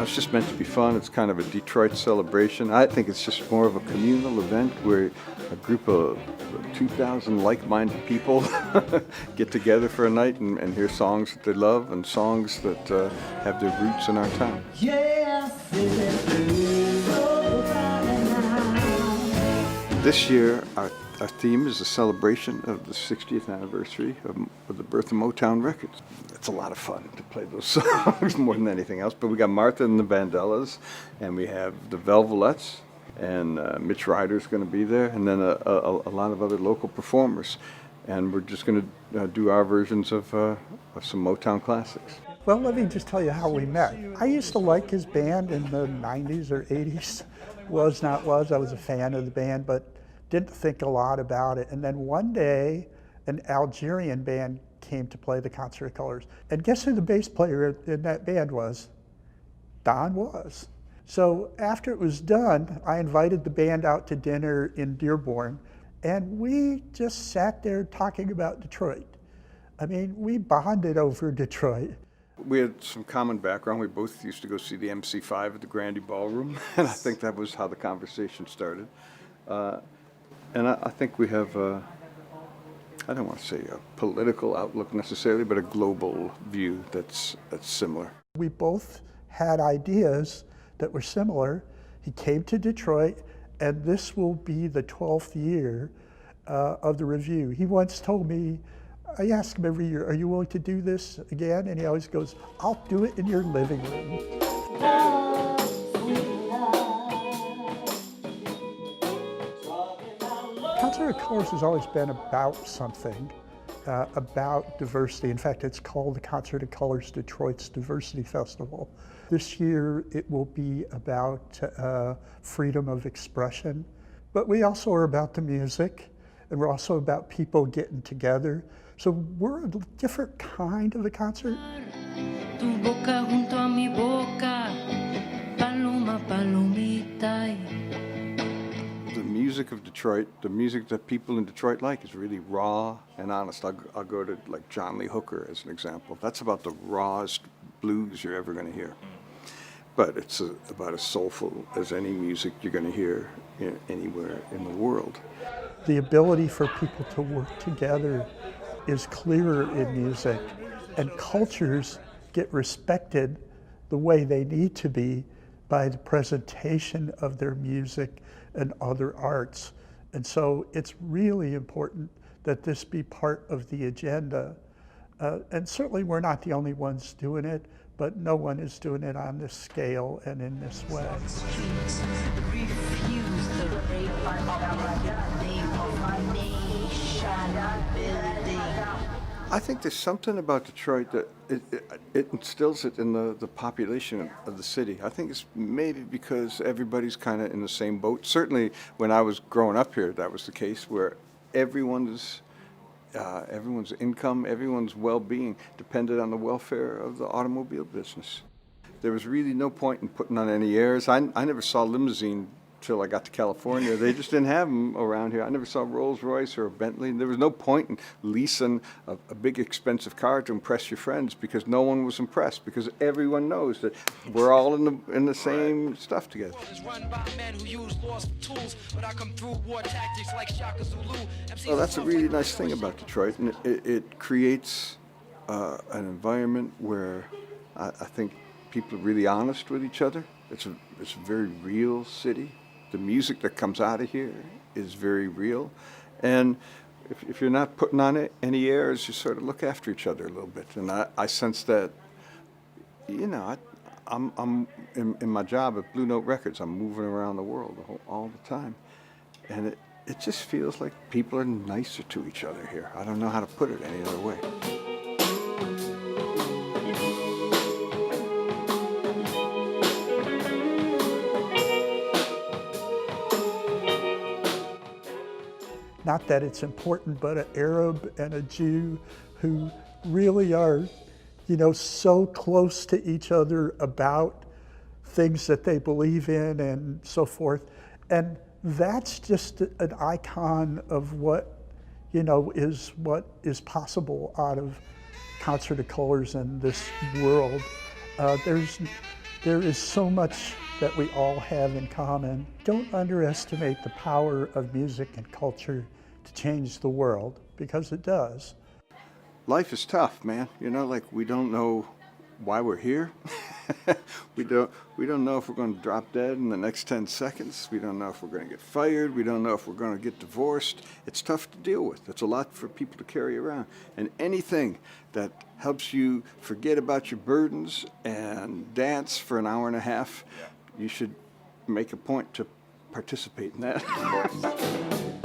It's just meant to be fun. It's kind of a Detroit celebration. I think it's just more of a communal event where a group of 2,000 like-minded people get together for a night and hear songs that they love and songs that have their roots in our town. This year, our theme is a celebration of the 60th anniversary of the birth of Motown Records. It's a lot of fun to play those songs more than anything else. But we got Martha and the Vandellas, and we have the Velvelettes, and Mitch Ryder's going to be there, and then a lot of other local performers. And we're just going to do our versions of some Motown classics. Well, let me just tell you how we met. I used to like his band in the 90s or 80s. I was a fan of the band, but didn't think a lot about it. And then one day, an Algerian band came to play the Concert of Colors. And guess who the bass player in that band was? Don was. So after it was done, I invited the band out to dinner in Dearborn, and we just sat there talking about Detroit. I mean, we bonded over Detroit. We had some common background. We both used to go see the MC5 at the Grandy Ballroom, and I think that was how the conversation started. And I think we have, I don't want to say a political outlook necessarily, but a global view that's similar. We both had ideas that were similar. He came to Detroit, and this will be the 12th year of the review. He once told me, I ask him every year, are you willing to do this again? And he always goes, I'll do it in your living room. Concert of Colors has always been about something, about diversity. In fact, it's called the Concert of Colors Detroit's Diversity Festival. This year, it will be about freedom of expression, but we also are about the music, and we're also about people getting together. So we're a different kind of a concert. Tu boca junto a mi boca, paloma, palomita. The music of Detroit, the music that people in Detroit like, is really raw and honest. I'll go to like John Lee Hooker as an example. That's about the rawest blues you're ever going to hear. But it's about as soulful as any music you're going to hear anywhere in the world. The ability for people to work together is clearer in music, and cultures get respected the way they need to be by the presentation of their music and other arts. And so it's really important that this be part of the agenda. And certainly we're not the only ones doing it, but no one is doing it on this scale and in this way. I think there's something about Detroit that it instills it in the population of the city. I think it's maybe because everybody's kind of in the same boat. Certainly when I was growing up here, that was the case, where everyone's income, everyone's well-being depended on the welfare of the automobile business. There was really no point in putting on any airs. I never saw limousine till I got to California. They just didn't have them around here. I never saw Rolls Royce or a Bentley. There was no point in leasing a big expensive car to impress your friends, because no one was impressed, because everyone knows that we're all in the same stuff together. Well, that's a really nice thing about Detroit, and it creates an environment where I think people are really honest with each other. It's a very real city. The music that comes out of here is very real. And if you're not putting on any airs, you sort of look after each other a little bit. And I sense that, I'm in my job at Blue Note Records, I'm moving around the world all the time. And it just feels like people are nicer to each other here. I don't know how to put it any other way. Not that it's important, but an Arab and a Jew who really are, so close to each other about things that they believe in and so forth. And that's just an icon of what is possible out of Concert of Colors in this world. There's There is so much that we all have in common. Don't underestimate the power of music and culture to change the world, because it does. Life is tough, man. You know, like we don't know why we're here. we don't know if we're going to drop dead in the next 10 seconds. We don't know if we're going to get fired. We don't know if we're going to get divorced. It's tough to deal with. It's a lot for people to carry around. And anything that helps you forget about your burdens and dance for an hour and a half, you should make a point to participate in that.